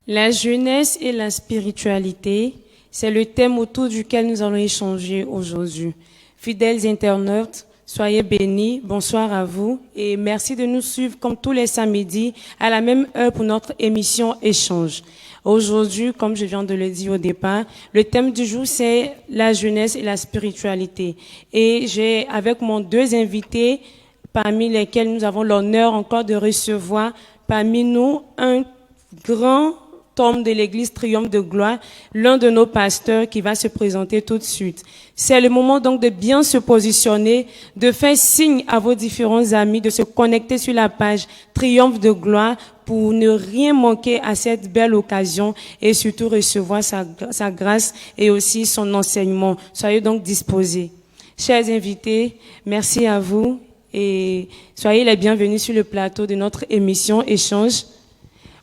La jeunesse et la spiritualité, c'est le thème autour duquel nous allons échanger aujourd'hui. Fidèles internautes, soyez bénis, bonsoir à vous et merci de nous suivre comme tous les samedis à la même heure pour notre émission Échange. Aujourd'hui, comme je viens de le dire au départ, le thème du jour c'est la jeunesse et la spiritualité. Et j'ai avec mon deux invités, parmi lesquels nous avons l'honneur encore de recevoir parmi nous un grand homme de l'église Triomphe de Gloire, l'un de nos pasteurs qui va se présenter tout de suite. C'est le moment donc de bien se positionner, de faire signe à vos différents amis, de se connecter sur la page Triomphe de Gloire pour ne rien manquer à cette belle occasion et surtout recevoir sa grâce et aussi son enseignement. Soyez donc disposés. Chers invités, merci à vous et soyez les bienvenus sur le plateau de notre émission Échange.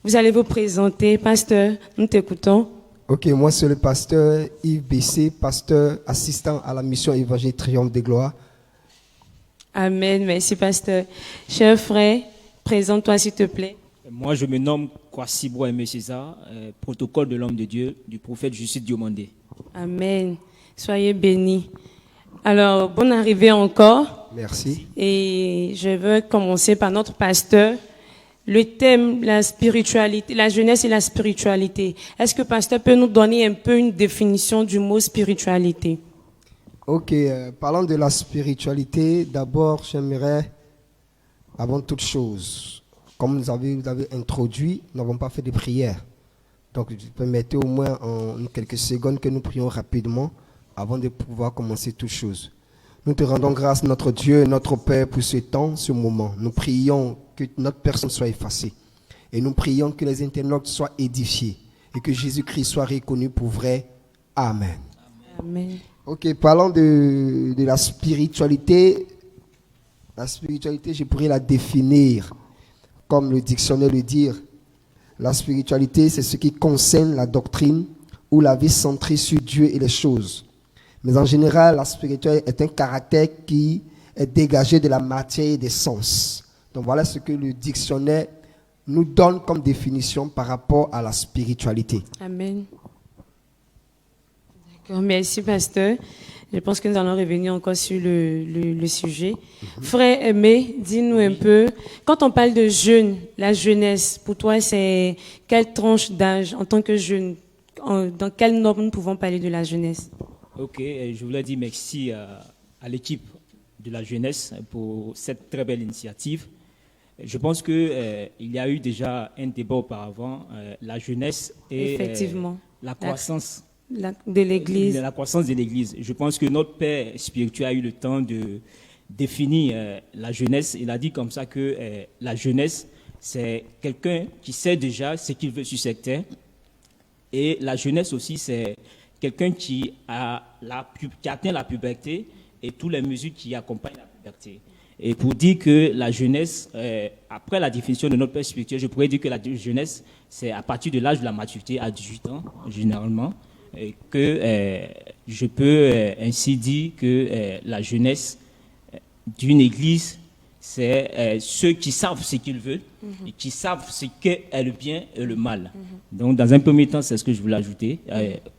Vous allez vous présenter, pasteur, nous t'écoutons. Ok, moi c'est le pasteur Yves Bessé, pasteur assistant à la mission évangélique Triomphe de Gloire. Amen, merci pasteur. Cher frère, présente-toi s'il te plaît. Moi je me nomme Kwasibo Aimé César, protocole de l'homme de Dieu, du prophète Justus Diomandé. Amen, soyez bénis. Alors, bonne arrivée encore. Merci. Et je veux commencer par notre pasteur. Le thème, la spiritualité, la jeunesse et la spiritualité. Est-ce que pasteur peut nous donner un peu une définition du mot spiritualité? Ok, parlant de la spiritualité, d'abord j'aimerais, avant toute chose, comme vous avez introduit, nous n'avons pas fait de prière. Donc permettez au moins en quelques secondes que nous prions rapidement avant de pouvoir commencer toute chose. Nous te rendons grâce, notre Dieu, notre Père, pour ce temps, ce moment. Nous prions que notre personne soit effacée. Et nous prions que les internautes soient édifiés et que Jésus-Christ soit reconnu pour vrai. Amen. Amen. Ok, parlant de la spiritualité, je pourrais la définir comme le dictionnaire le dit. La spiritualité, c'est ce qui concerne la doctrine ou la vie centrée sur Dieu et les choses. Mais en général, la spiritualité est un caractère qui est dégagé de la matière et des sens. Donc voilà ce que le dictionnaire nous donne comme définition par rapport à la spiritualité. Amen. D'accord, merci pasteur. Je pense que nous allons revenir encore sur le sujet. Frère Aimé, dis-nous un peu, quand on parle de jeune, la jeunesse, pour toi c'est quelle tranche d'âge en tant que jeune? Dans quelle norme nous pouvons parler de la jeunesse? Ok, je voulais dire merci à l'équipe de la jeunesse pour cette très belle initiative. Je pense qu'il y a eu déjà un débat auparavant, la jeunesse et la croissance de l'Église. La croissance de l'Église. Je pense que notre Père spirituel a eu le temps de définir la jeunesse. Il a dit comme ça que la jeunesse, c'est quelqu'un qui sait déjà ce qu'il veut sur cette terre. Et la jeunesse aussi, c'est quelqu'un qui atteint la puberté et toutes les mesures qui accompagnent la puberté. Et pour dire que la jeunesse, après la définition de notre père spirituel, je pourrais dire que la jeunesse, c'est à partir de l'âge de la maturité à 18 ans, généralement, que je peux ainsi dire que la jeunesse d'une église, c'est ceux qui savent ce qu'ils veulent et qui savent ce qu'est le bien et le mal. Donc, dans un premier temps, c'est ce que je voulais ajouter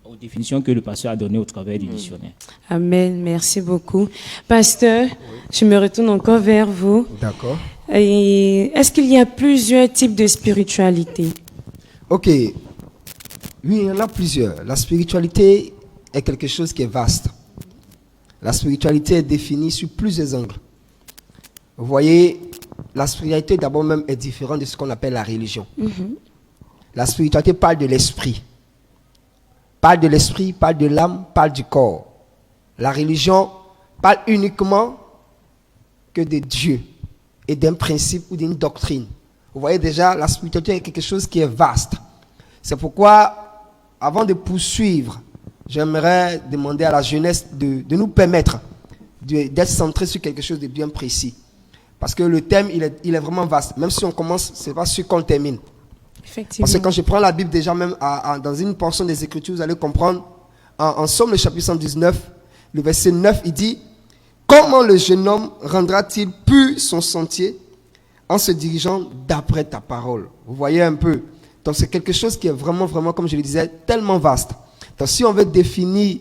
aux définitions que le pasteur a données au travers du dictionnaire. Amen, merci beaucoup. Pasteur, je me retourne encore vers vous. D'accord. Est-ce qu'il y a plusieurs types de spiritualité? Ok. Oui, il y en a plusieurs. La spiritualité est quelque chose qui est vaste. La spiritualité est définie sur plusieurs angles. Vous voyez, la spiritualité d'abord même est différente de ce qu'on appelle la religion. La spiritualité parle de l'esprit. Parle de l'esprit, parle de l'âme, parle du corps. La religion parle uniquement que de Dieu et d'un principe ou d'une doctrine. Vous voyez déjà, la spiritualité est quelque chose qui est vaste. C'est pourquoi, avant de poursuivre, j'aimerais demander à la jeunesse de nous permettre d'être centré sur quelque chose de bien précis. Parce que le thème, il est vraiment vaste. Même si on commence, ce n'est pas sûr qu'on termine. Effectivement. Parce que quand je prends la Bible, déjà même dans une portion des Écritures, vous allez comprendre, en Somme, le chapitre 119, le verset 9, il dit « Comment le jeune homme rendra-t-il pur son sentier en se dirigeant d'après ta parole ?» Vous voyez un peu. Donc c'est quelque chose qui est vraiment, vraiment, comme je le disais, tellement vaste. Donc si on veut définir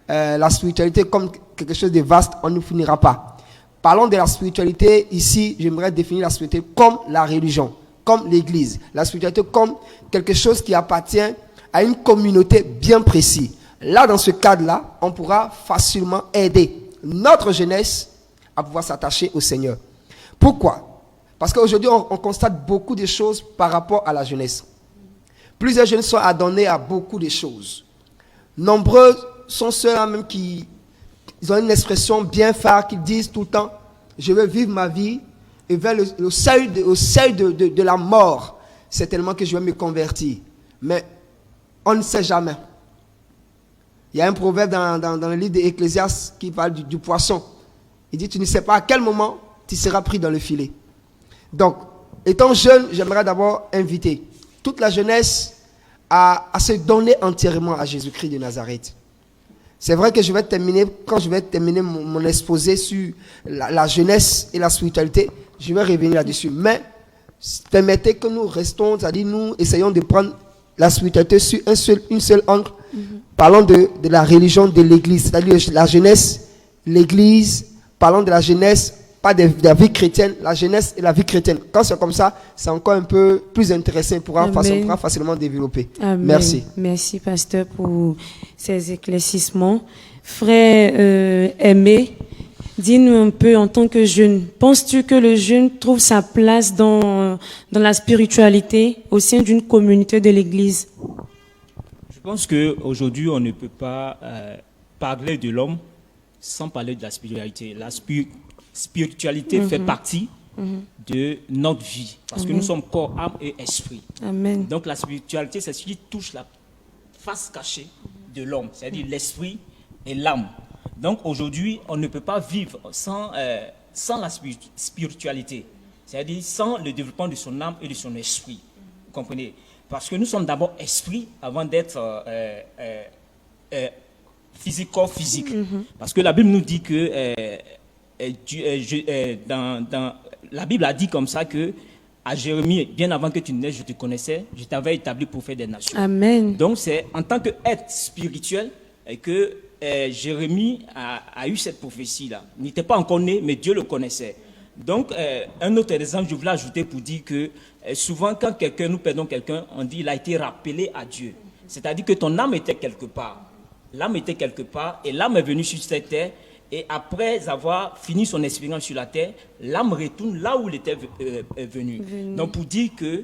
la spiritualité comme quelque chose de vaste, on ne finira pas. Parlons de la spiritualité, ici, j'aimerais définir la spiritualité comme la religion, comme l'église. La spiritualité comme quelque chose qui appartient à une communauté bien précise. Là, dans ce cadre-là, on pourra facilement aider notre jeunesse à pouvoir s'attacher au Seigneur. Pourquoi? Parce qu'aujourd'hui, on constate beaucoup de choses par rapport à la jeunesse. Plusieurs jeunes sont adonnés à beaucoup de choses. Nombreux sont ceux-là même qui ils ont une expression bien phare qu'ils disent tout le temps, je veux vivre ma vie et vers le seuil de la mort, c'est tellement que je vais me convertir. Mais on ne sait jamais. Il y a un proverbe dans le livre d'Ecclésiaste qui parle du poisson. Il dit, tu ne sais pas à quel moment tu seras pris dans le filet. Donc, étant jeune, j'aimerais d'abord inviter toute la jeunesse à se donner entièrement à Jésus-Christ de Nazareth. C'est vrai que quand je vais terminer mon exposé sur la jeunesse et la spiritualité, je vais revenir là-dessus. Mais permettez que nous restons, c'est-à-dire nous essayons de prendre la spiritualité sur une seule angle. Parlons de la religion de l'église, c'est-à-dire la jeunesse, l'église, parlons de la jeunesse, pas de la vie chrétienne, la jeunesse et la vie chrétienne. Quand c'est comme ça, c'est encore un peu plus intéressant, on pourra facilement développer. Amen. Merci. Merci, pasteur, pour ces éclaircissements. Frère Aimé, dis-nous un peu en tant que jeune, penses-tu que le jeune trouve sa place dans la spiritualité au sein d'une communauté de l'Église? Je pense qu'aujourd'hui, on ne peut pas parler de l'homme sans parler de la spiritualité. La spiritualité fait partie de notre vie, parce que nous sommes corps, âme et esprit. Amen. Donc la spiritualité, c'est ce qui touche la face cachée de l'homme, c'est-à-dire l'esprit et l'âme. Donc aujourd'hui, on ne peut pas vivre sans la spiritualité, c'est-à-dire sans le développement de son âme et de son esprit. Vous comprenez? Parce que nous sommes d'abord esprit avant d'être corps physique. Parce que la Bible nous dit que la Bible a dit comme ça que à Jérémie, bien avant que tu naisses, je te connaissais, je t'avais établi pour faire des nations. Amen. Donc c'est en tant qu'être spirituel que Jérémie a eu cette prophétie-là. Il n'était pas encore né, mais Dieu le connaissait. Donc un autre exemple, je voulais ajouter pour dire que souvent quand nous perdons quelqu'un, on dit il a été rappelé à Dieu. C'est-à-dire que ton âme était quelque part. L'âme était quelque part et l'âme est venue sur cette terre. Et après avoir fini son expérience sur la terre, l'âme retourne là où il était venu. Donc pour dire que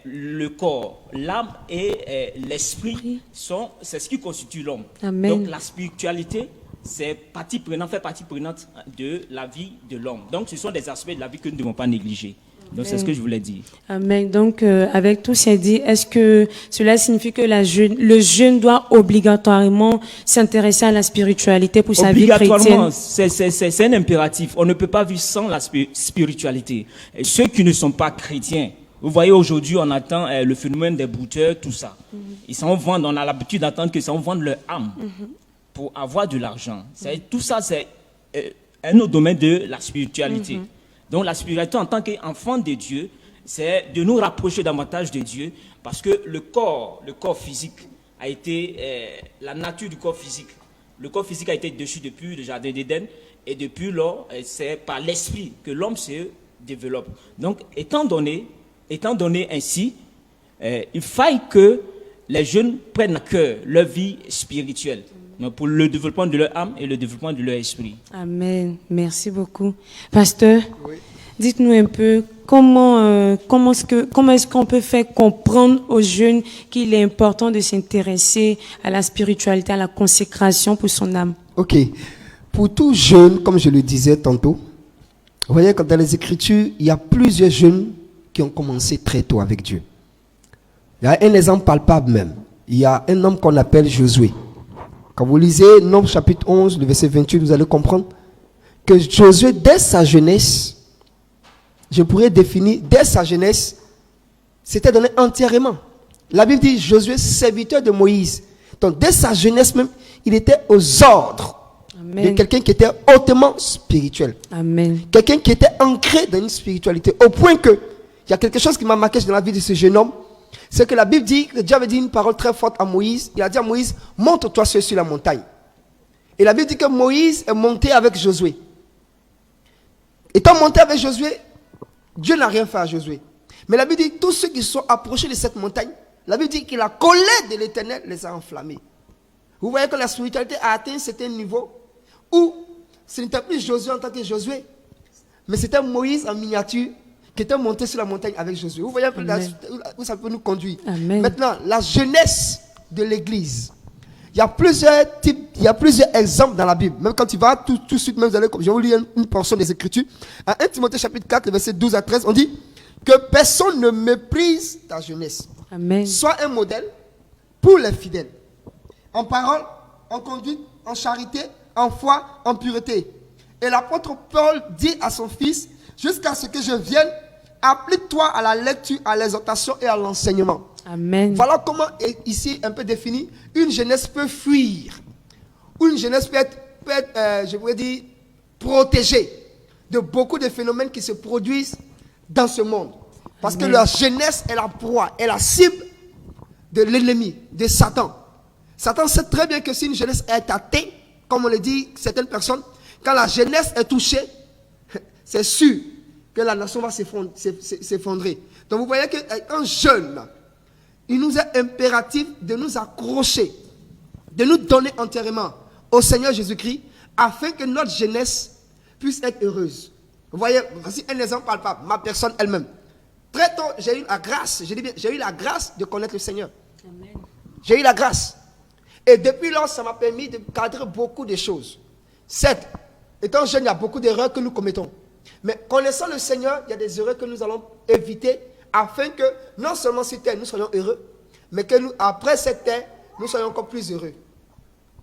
le corps, l'âme et l'esprit c'est ce qui constitue l'homme. Donc la spiritualité, fait partie prenante de la vie de l'homme. Donc ce sont des aspects de la vie que nous ne devons pas négliger. Donc c'est ce que je voulais dire. Amen. Donc avec tout ça dit, est-ce que cela signifie que le jeune doit obligatoirement s'intéresser à la spiritualité pour sa vie chrétienne? Obligatoirement, c'est un impératif. On ne peut pas vivre sans la spiritualité. Et ceux qui ne sont pas chrétiens, vous voyez aujourd'hui on attend le phénomène des brouteurs, tout ça. Ils s'en vendent, on a l'habitude d'attendre qu'ils s'en vendent leur âme pour avoir de l'argent. Tout ça c'est un autre domaine de la spiritualité. Donc la spiritualité en tant qu'enfant de Dieu, c'est de nous rapprocher davantage de Dieu, parce que le corps physique a été, la nature du corps physique. Le corps physique a été déchu depuis le jardin d'Éden, et depuis lors, c'est par l'esprit que l'homme se développe. Donc étant donné ainsi, il faille que les jeunes prennent à cœur leur vie spirituelle, pour le développement de leur âme et le développement de leur esprit. Amen. Merci beaucoup. Pasteur, dites-nous un peu comment est-ce qu'on peut faire comprendre aux jeunes qu'il est important de s'intéresser à la spiritualité, à la consécration pour son âme. Ok. Pour tout jeune, comme je le disais tantôt, vous voyez que dans les Écritures, il y a plusieurs jeunes qui ont commencé très tôt avec Dieu. Il y a un exemple palpable même. Il y a un homme qu'on appelle Josué. Quand vous lisez Nombres chapitre 11, le verset 28, vous allez comprendre que Josué, dès sa jeunesse, je pourrais définir, dès sa jeunesse, s'était donné entièrement. La Bible dit Josué, serviteur de Moïse. Donc, dès sa jeunesse même, il était aux ordres de quelqu'un qui était hautement spirituel. Amen. Quelqu'un qui était ancré dans une spiritualité. Au point que, il y a quelque chose qui m'a marqué dans la vie de ce jeune homme. c'est que la Bible dit que Dieu avait dit une parole très forte à Moïse. Il a dit à Moïse, monte-toi sur la montagne. Et la Bible dit que Moïse est monté avec Josué. Étant monté avec Josué, Dieu n'a rien fait à Josué. Mais la Bible dit que tous ceux qui sont approchés de cette montagne, la Bible dit que la colère de l'Éternel les a enflammés. Vous voyez que la spiritualité a atteint un certain niveau où ce n'était plus Josué en tant que Josué, mais c'était Moïse en miniature qui était monté sur la montagne avec Josué. Vous voyez un peu où ça peut nous conduire. Amen. Maintenant, la jeunesse de l'Église. Il y a plusieurs types, il y a plusieurs exemples dans la Bible. Même quand tu vas tout de suite, même vous allez, je vais vous lire une portion des Écritures. À 1 Timothée chapitre 4, le verset 12 à 13, on dit que personne ne méprise ta jeunesse. Amen. Sois un modèle pour les fidèles. En parole, en conduite, en charité, en foi, en pureté. Et l'apôtre Paul dit à son fils, jusqu'à ce que je vienne, applique-toi à la lecture, à l'exhortation et à l'enseignement. Amen. Voilà comment, ici un peu défini, une jeunesse peut fuir. Ou une jeunesse peut être je pourrais dire, protégée de beaucoup de phénomènes qui se produisent dans ce monde. Parce Amen. que la jeunesse est la proie, est la cible de l'ennemi, de Satan. Satan sait très bien que si une jeunesse est atteinte, comme on le dit certaines personnes, quand la jeunesse est touchée, c'est sûr que la nation va s'effondrer. Donc vous voyez qu'un jeune, il nous est impératif de nous accrocher, de nous donner entièrement au Seigneur Jésus-Christ, afin que notre jeunesse puisse être heureuse. Vous voyez, voici un exemple palpable, ma personne elle-même. Très tôt, j'ai eu la grâce, je dis bien, j'ai eu la grâce de connaître le Seigneur. Amen. J'ai eu la grâce. Et depuis lors, ça m'a permis de cadrer beaucoup de choses. Certes, étant jeune, il y a beaucoup d'erreurs que nous commettons. Mais connaissant le Seigneur, il y a des erreurs que nous allons éviter afin que non seulement sur terre, nous soyons heureux, mais que nous, après cette terre, nous soyons encore plus heureux.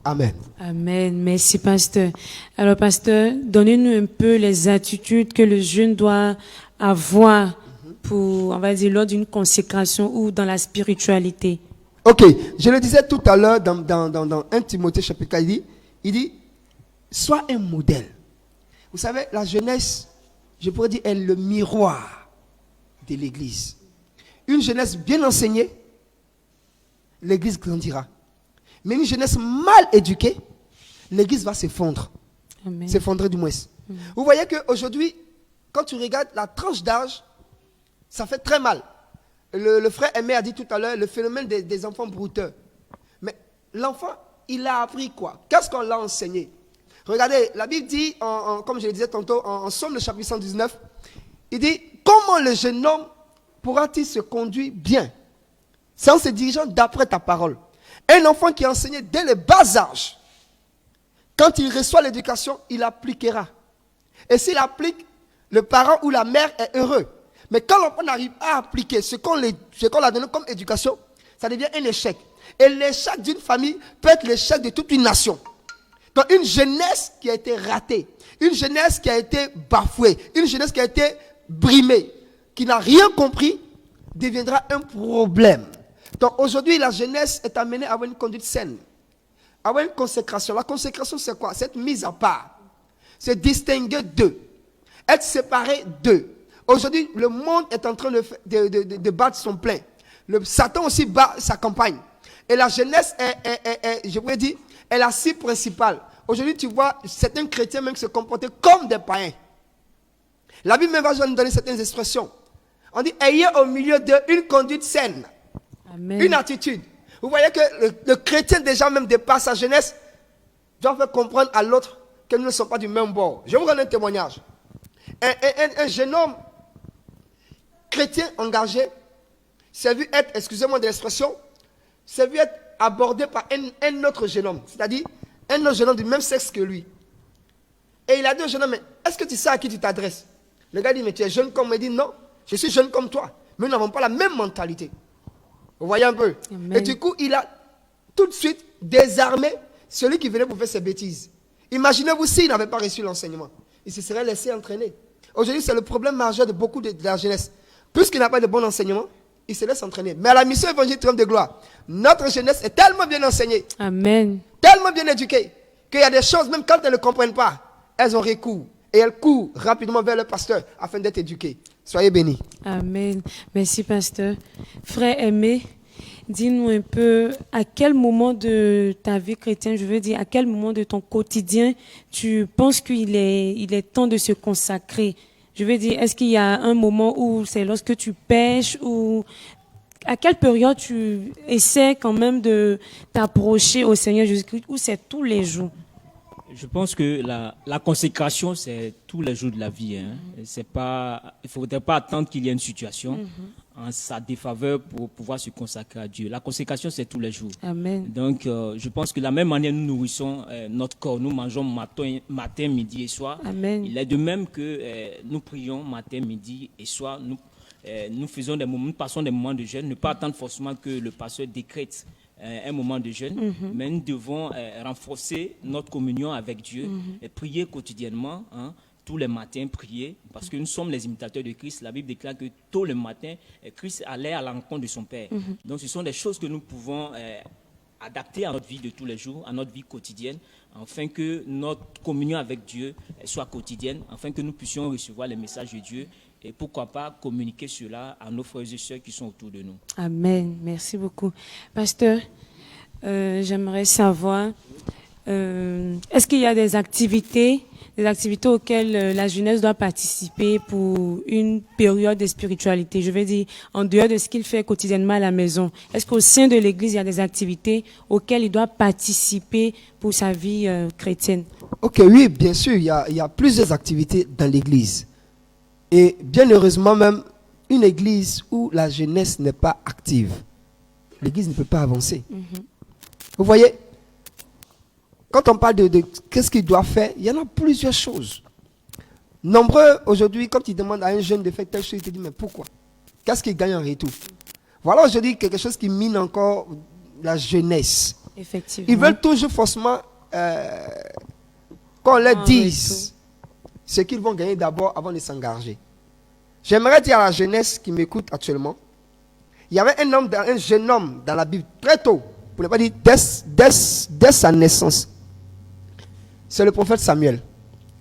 Amen. Amen. Merci, pasteur. Alors, pasteur, donnez-nous un peu les attitudes que le jeune doit avoir pour, on va dire, lors d'une consécration ou dans la spiritualité. Ok, je le disais tout à l'heure dans 1 Timothée chapitre 4, il dit, sois un modèle. Vous savez, la jeunesse, je pourrais dire, est le miroir de l'église. Une jeunesse bien enseignée, l'église grandira. Mais une jeunesse mal éduquée, l'église va s'effondrer. Amen. S'effondrer du moins. Vous voyez qu'aujourd'hui, quand tu regardes la tranche d'âge, ça fait très mal. Le frère Aimé a dit tout à l'heure le phénomène des enfants brouteurs. Mais l'enfant, il a appris quoi? Qu'est-ce qu'on l'a enseigné? Regardez, la Bible dit, comme je le disais tantôt, en Somme le chapitre 119, il dit, comment le jeune homme pourra-t-il se conduire bien? C'est en se dirigeant d'après ta parole. Un enfant qui est enseigné dès le bas âge, quand il reçoit l'éducation, il appliquera. Et s'il applique, le parent ou la mère est heureux. Mais quand l'enfant n'arrive pas à appliquer ce qu'on l'a donné comme éducation, ça devient un échec. Et l'échec d'une famille peut être l'échec de toute une nation. Donc une jeunesse qui a été ratée, une jeunesse qui a été bafouée, une jeunesse qui a été brimée, qui n'a rien compris, deviendra un problème. Donc aujourd'hui, la jeunesse est amenée à avoir une conduite saine, à avoir une consécration. La consécration, c'est quoi? C'est être mise à part. C'est distinguer d'eux. Être séparé d'eux. Aujourd'hui, le monde est en train de battre son plein. Satan aussi bat sa campagne. Et la jeunesse est je pourrais dire, est la cible principale. Aujourd'hui, tu vois certains chrétiens même se comporter comme des païens. La Bible même va nous donner certaines expressions. On dit, ayez au milieu d'eux une conduite saine. Amen. Une attitude. Vous voyez que le chrétien déjà même dépasse sa jeunesse, doit faire comprendre à l'autre que nous ne sommes pas du même bord. Je vous rends un témoignage. Un jeune homme chrétien engagé s'est vu être, excusez-moi de l'expression, s'est vu être abordé par un autre jeune homme, c'est-à-dire un autre jeune homme du même sexe que lui. Et il a dit au jeune homme, mais est-ce que tu sais à qui tu t'adresses? Le gars dit, mais tu es jeune comme moi. Il dit, non, je suis jeune comme toi, mais nous n'avons pas la même mentalité. Vous voyez un peu? Amen. Et du coup, il a tout de suite désarmé celui qui venait pour faire ses bêtises. Imaginez-vous s'il n'avait pas reçu l'enseignement. Il se serait laissé entraîner. Aujourd'hui, c'est le problème majeur de beaucoup de la jeunesse. Puisqu'il n'a pas de bon enseignement, il se laisse entraîner. Mais à la mission évangélique Triomphe de gloire, notre jeunesse est tellement bien enseignée, Amen. tellement bien éduquée, qu'il y a des choses, même quand elles ne comprennent pas, elles ont recours. Et elles courent rapidement vers le pasteur afin d'être éduquées. Soyez bénis. Amen. Merci, pasteur. Frère aimé, dis-nous un peu à quel moment de ta vie chrétienne, je veux dire, à quel moment de ton quotidien, tu penses il est temps de se consacrer. Je veux dire, est-ce qu'il y a un moment où c'est lorsque tu pêches ou à quelle période tu essaies quand même de t'approcher au Seigneur Jésus-Christ ou c'est tous les jours? Je pense que la consécration, c'est tous les jours de la vie. Hein. C'est pas, il ne faudrait pas attendre qu'il y ait une situation en sa défaveur pour pouvoir se consacrer à Dieu. La consécration, c'est tous les jours. Amen. Donc, je pense que de la même manière, nous nourrissons notre corps. Nous mangeons matin, midi et soir. Amen. Il est de même que nous prions matin, midi et soir. Nous faisons des moments, nous passons des moments de jeûne. Ne pas attendre forcément que le pasteur décrète un moment de jeûne, mais nous devons renforcer notre communion avec Dieu et prier quotidiennement, hein, tous les matins, prier, parce que nous sommes les imitateurs de Christ. La Bible déclare que tôt le matin, Christ allait à l'encontre de son Père. Donc ce sont des choses que nous pouvons adapter à notre vie de tous les jours, à notre vie quotidienne, afin que notre communion avec Dieu soit quotidienne, afin que nous puissions recevoir les messages de Dieu et pourquoi pas communiquer cela à nos frères et sœurs qui sont autour de nous. Amen. Merci beaucoup. Pasteur, j'aimerais savoir, est-ce qu'il y a des activités auxquelles la jeunesse doit participer pour une période de spiritualité? Je veux dire, en dehors de ce qu'il fait quotidiennement à la maison. Est-ce qu'au sein de l'Église, il y a des activités auxquelles il doit participer pour sa vie chrétienne? Ok, oui, bien sûr, il y a plusieurs activités dans l'Église. Et bien heureusement même, une église où la jeunesse n'est pas active, l'église ne peut pas avancer. Vous voyez, quand on parle de qu'est-ce qu'il doit faire, il y en a plusieurs choses. Nombreux aujourd'hui, quand ils demandent à un jeune de faire telle chose, il te dit mais pourquoi? Qu'est-ce qu'il gagne en retour? Voilà aujourd'hui quelque chose qui mine encore la jeunesse. Effectivement. Ils veulent toujours forcément qu'on leur dise ce qu'ils vont gagner d'abord avant de s'engager. J'aimerais dire à la jeunesse qui m'écoute actuellement, il y avait un jeune homme dans la Bible très tôt, pour ne pas dire dès sa naissance. C'est le prophète Samuel.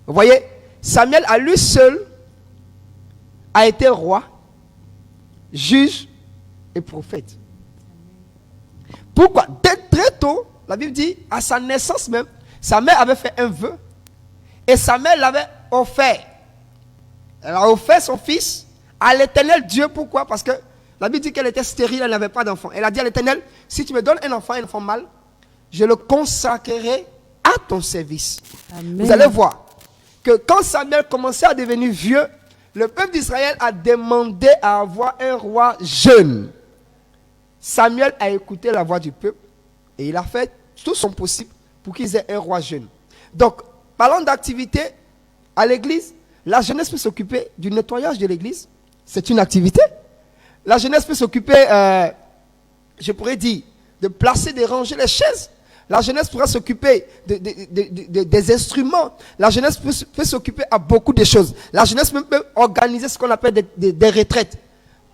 Vous voyez, Samuel à lui seul a été roi, juge et prophète. Pourquoi? Dès très tôt, la Bible dit, à sa naissance même, sa mère avait fait un vœu et sa mère l'avait offert. Elle a offert son fils à l'Éternel Dieu. Pourquoi? Parce que la Bible dit qu'elle était stérile, elle n'avait pas d'enfant. Elle a dit à l'Éternel, si tu me donnes un enfant mâle, je le consacrerai à ton service. Amen. Vous allez voir que quand Samuel commençait à devenir vieux, le peuple d'Israël a demandé à avoir un roi jeune. Samuel a écouté la voix du peuple et il a fait tout son possible pour qu'ils aient un roi jeune. Donc, parlons d'activité à l'église. La jeunesse peut s'occuper du nettoyage de l'église. C'est une activité. La jeunesse peut s'occuper, je pourrais dire, de placer, de ranger les chaises. La jeunesse pourra s'occuper des instruments. La jeunesse peut s'occuper à beaucoup de choses. La jeunesse même peut organiser ce qu'on appelle des retraites.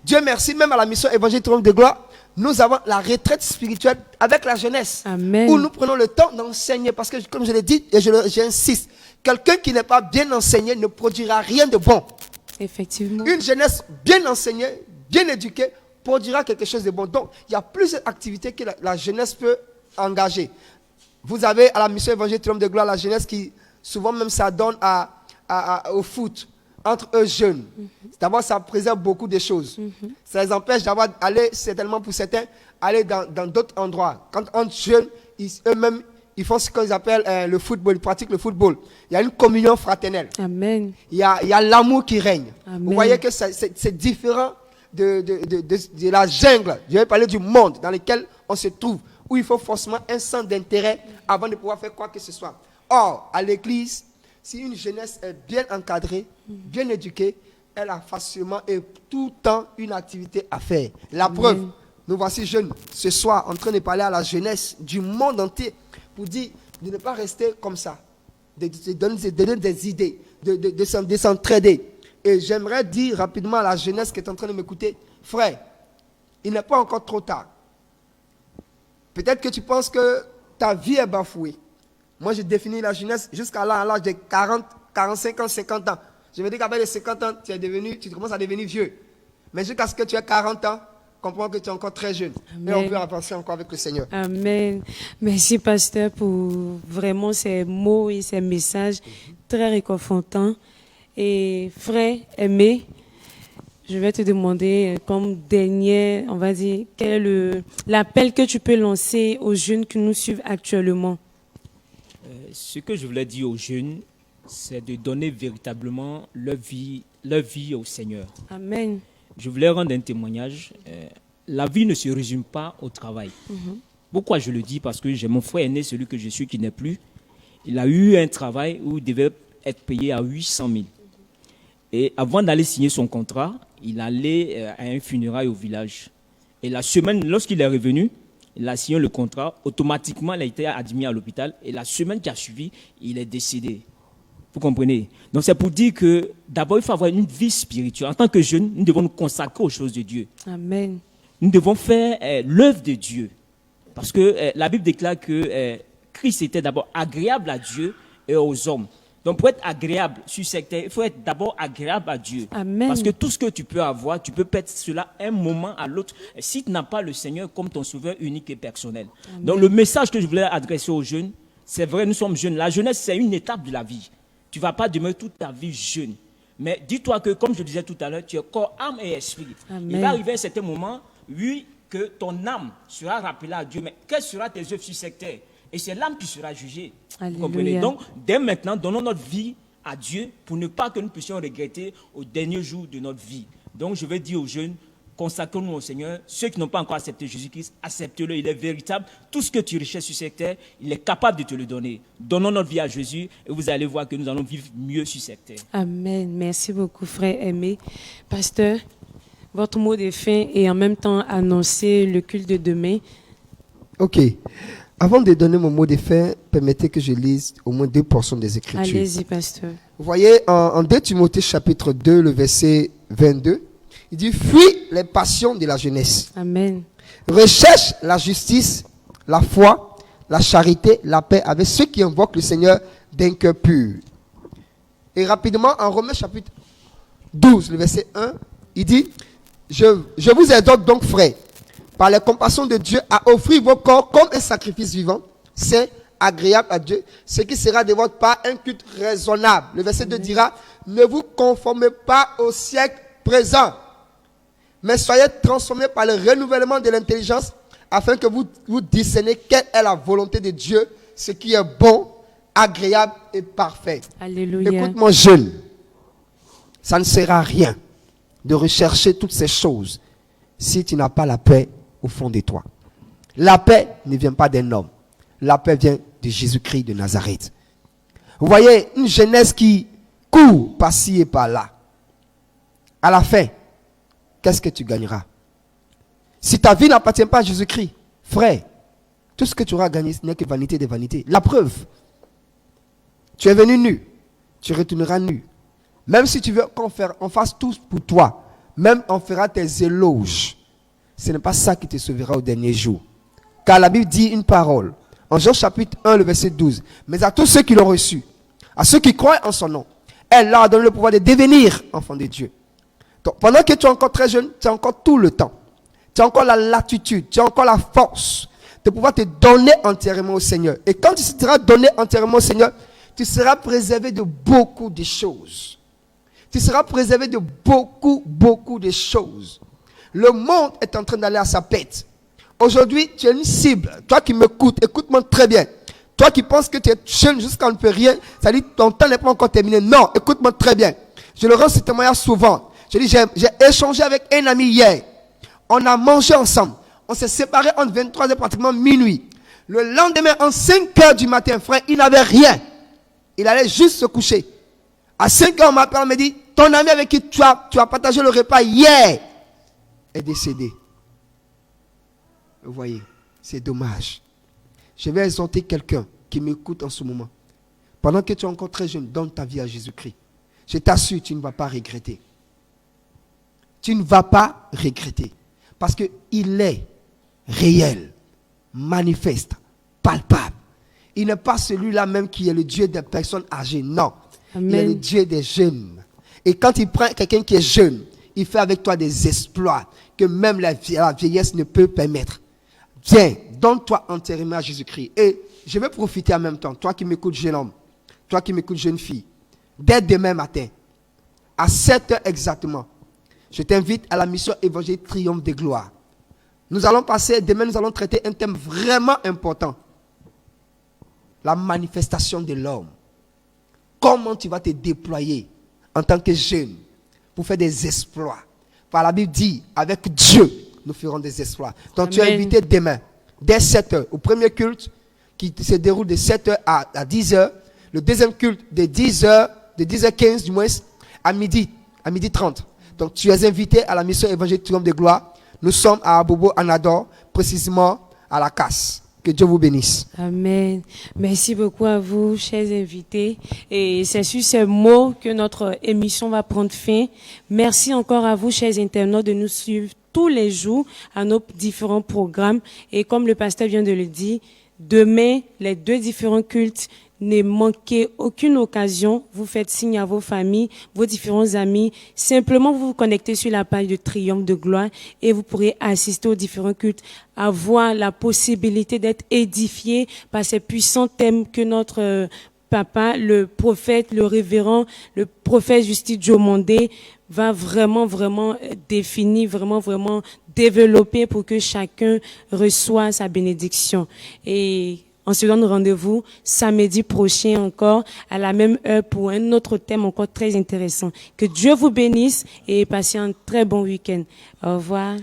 Dieu merci, même à la mission Évangile Triomphe de Gloire, nous avons la retraite spirituelle avec la jeunesse. Amen. Où nous prenons le temps d'enseigner. Parce que, comme je l'ai dit, et j'insiste, quelqu'un qui n'est pas bien enseigné ne produira rien de bon. Effectivement. Une jeunesse bien enseignée, bien éduquée, produira quelque chose de bon. Donc, il y a plusieurs activités que la jeunesse peut engager. Vous avez à la mission Évangile Triomphe de Gloire la jeunesse qui souvent même s'adonne au foot entre eux jeunes. D'abord, ça préserve beaucoup de choses. Ça les empêche d'aller, certainement pour certains, aller dans d'autres endroits. Quand entre jeunes, eux-mêmes, ils font ce qu'ils appellent le football, ils pratiquent le football. Il y a une communion fraternelle. Amen. Il y a l'amour qui règne. Amen. Vous voyez que c'est différent de la jungle. Je vais parler du monde dans lequel on se trouve, où il faut forcément un centre d'intérêt avant de pouvoir faire quoi que ce soit. Or, à l'église, si une jeunesse est bien encadrée, bien éduquée, elle a facilement et tout le temps une activité à faire. La preuve, nous voici jeunes ce soir en train de parler à la jeunesse du monde entier pour dire de ne pas rester comme ça, de donner des idées, de s'entraider. Et j'aimerais dire rapidement à la jeunesse qui est en train de m'écouter, frère, il n'est pas encore trop tard. Peut-être que tu penses que ta vie est bafouée. Moi, j'ai défini la jeunesse jusqu'à l'âge de 40, 45 ans, 50 ans. Je me dis qu'après les 50 ans, tu commences à devenir vieux. Mais jusqu'à ce que tu aies 40 ans, comprends que tu es encore très jeune. Amen. Et on peut avancer encore avec le Seigneur. Amen. Merci, pasteur, pour vraiment ces mots et ces messages très réconfortants. Et frère aimé, je vais te demander comme dernier, on va dire, quel est l'appel que tu peux lancer aux jeunes qui nous suivent actuellement? Ce que je voulais dire aux jeunes, c'est de donner véritablement leur vie au Seigneur. Amen. Je voulais rendre un témoignage. La vie ne se résume pas au travail. Pourquoi je le dis? Parce que j'ai mon frère aîné, celui que je suis, qui n'est plus. Il a eu un travail où il devait être payé à 800 000. Et avant d'aller signer son contrat, il allait à un funérail au village. Et la semaine, lorsqu'il est revenu, il a signé le contrat. Automatiquement, il a été admis à l'hôpital. Et la semaine qui a suivi, il est décédé. Vous comprenez? Donc c'est pour dire que d'abord, il faut avoir une vie spirituelle. En tant que jeunes, nous devons nous consacrer aux choses de Dieu. Amen. Nous devons faire l'œuvre de Dieu. Parce que la Bible déclare que Christ était d'abord agréable à Dieu et aux hommes. Donc pour être agréable sur cette terre, il faut être d'abord agréable à Dieu. Amen. Parce que tout ce que tu peux avoir, tu peux perdre cela un moment à l'autre si tu n'as pas le Seigneur comme ton sauveur unique et personnel. Amen. Donc le message que je voulais adresser aux jeunes, c'est vrai, nous sommes jeunes. La jeunesse, c'est une étape de la vie. Tu ne vas pas demeurer toute ta vie jeune. Mais dis-toi que, comme je disais tout à l'heure, tu es corps, âme et esprit. Amen. Il va arriver à un certain moment, oui, que ton âme sera rappelée à Dieu. Mais quelles seront tes œuvres sur cette terre? Et c'est l'âme qui sera jugée. Alléluia. Vous comprenez? Donc, dès maintenant, donnons notre vie à Dieu pour ne pas que nous puissions regretter au dernier jour de notre vie. Donc, je vais dire aux jeunes, consacrons-nous au Seigneur. Ceux qui n'ont pas encore accepté Jésus-Christ, acceptez-le. Il est véritable. Tout ce que tu recherches sur cette terre, il est capable de te le donner. Donnons notre vie à Jésus et vous allez voir que nous allons vivre mieux sur cette terre. Amen. Merci beaucoup, frère aimé. Pasteur, votre mot de fin et en même temps annoncer le culte de demain. Ok. Avant de donner mon mot de fin, permettez que je lise au moins 2 portions des Écritures. Allez-y, pasteur. Vous voyez, en 2 Timothée chapitre 2, le verset 22, il dit « Fuis les passions de la jeunesse. Amen. Recherche la justice, la foi, la charité, la paix avec ceux qui invoquent le Seigneur d'un cœur pur. » Et rapidement, en Romains chapitre 12, le verset 1, il dit « Je vous exhorte donc, frères, par la compassion de Dieu, à offrir vos corps comme un sacrifice vivant, saint, agréable à Dieu, ce qui sera de votre part un culte raisonnable. » Le verset 2 dira « Ne vous conformez pas au siècle présent, mais soyez transformés par le renouvellement de l'intelligence, afin que vous discerniez quelle est la volonté de Dieu, ce qui est bon, agréable et parfait. » Alléluia. Écoute mon jeune, ça ne sert à rien de rechercher toutes ces choses si tu n'as pas la paix au fond de toi. La paix ne vient pas d'un homme. La paix vient de Jésus-Christ de Nazareth. Vous voyez, une jeunesse qui court par-ci et par-là. À la fin, qu'est-ce que tu gagneras? Si ta vie n'appartient pas à Jésus-Christ, frère, tout ce que tu auras gagné, ce n'est que vanité des vanités. La preuve, tu es venu nu, tu retourneras nu. Même si tu veux qu'on fasse tout pour toi, même on fera tes éloges, ce n'est pas ça qui te sauvera au dernier jour. Car la Bible dit une parole, en Jean chapitre 1, le verset 12. « Mais à tous ceux qui l'ont reçu, à ceux qui croient en son nom, elle leur a donné le pouvoir de devenir enfants de Dieu. » Donc, pendant que tu es encore très jeune, tu as encore tout le temps. Tu as encore la latitude, tu as encore la force de pouvoir te donner entièrement au Seigneur. Et quand tu seras donné entièrement au Seigneur, tu seras préservé de beaucoup de choses. Tu seras préservé de beaucoup de choses. Le monde est en train d'aller à sa pète. Aujourd'hui, tu es une cible. Toi qui m'écoutes, écoute-moi très bien. Toi qui penses que tu es jeune jusqu'à ne peut rien, ça dit ton temps n'est pas encore terminé. Non, écoute-moi très bien. Je le rends ce témoignage souvent. Je dis, j'ai échangé avec un ami hier. On a mangé ensemble. On s'est séparés entre 23h pratiquement minuit. Le lendemain, en 5h du matin, frère, il n'avait rien. Il allait juste se coucher. À 5h, on m'appelle, on me dit, ton ami avec qui tu as partagé le repas hier est décédé. Vous voyez, c'est dommage. Je vais exhorter quelqu'un qui m'écoute en ce moment. Pendant que tu es encore très jeune, donne ta vie à Jésus-Christ. Je t'assure, tu ne vas pas regretter. Tu ne vas pas regretter. Parce qu'il est réel, manifeste, palpable. Il n'est pas celui-là même qui est le Dieu des personnes âgées. Non. Amen. Il est le Dieu des jeunes. Et quand il prend quelqu'un qui est jeune, il fait avec toi des exploits que même la vieillesse ne peut permettre. Viens, donne-toi entièrement à Jésus-Christ. Et je vais profiter en même temps, toi qui m'écoutes jeune homme, toi qui m'écoutes jeune fille, dès demain matin, à 7 heures exactement, je t'invite à la mission évangélique Triomphe de gloire. Demain nous allons traiter un thème vraiment important. La manifestation de l'homme. Comment tu vas te déployer en tant que jeune pour faire des exploits. Par la Bible dit, avec Dieu, nous ferons des exploits. Donc Amen. tu es invité demain, dès 7 heures, au premier culte qui se déroule de 7 heures à 10 heures. Le deuxième culte de 10 heures, de 10h15 du moins, à midi 30. Donc tu es invité à la mission évangélique Triomphe de gloire. Nous sommes à Abobo, Anador, précisément à la Casse. Que Dieu vous bénisse. Amen. Merci beaucoup à vous, chers invités. Et c'est sur ces mots que notre émission va prendre fin. Merci encore à vous, chers internautes, de nous suivre tous les jours à nos différents programmes. Et comme le pasteur vient de le dire, demain, les 2 différents cultes, ne manquez aucune occasion. Vous faites signe à vos familles, vos différents amis. Simplement, vous vous connectez sur la page de Triomphe de gloire et vous pourrez assister aux différents cultes, avoir la possibilité d'être édifié par ces puissants thèmes que notre papa, le prophète, le révérend, le prophète Justice Diomondé va vraiment définir, vraiment développer pour que chacun reçoive sa bénédiction. Et on se donne rendez-vous samedi prochain encore à la même heure pour un autre thème encore très intéressant. Que Dieu vous bénisse et passez un très bon week-end. Au revoir.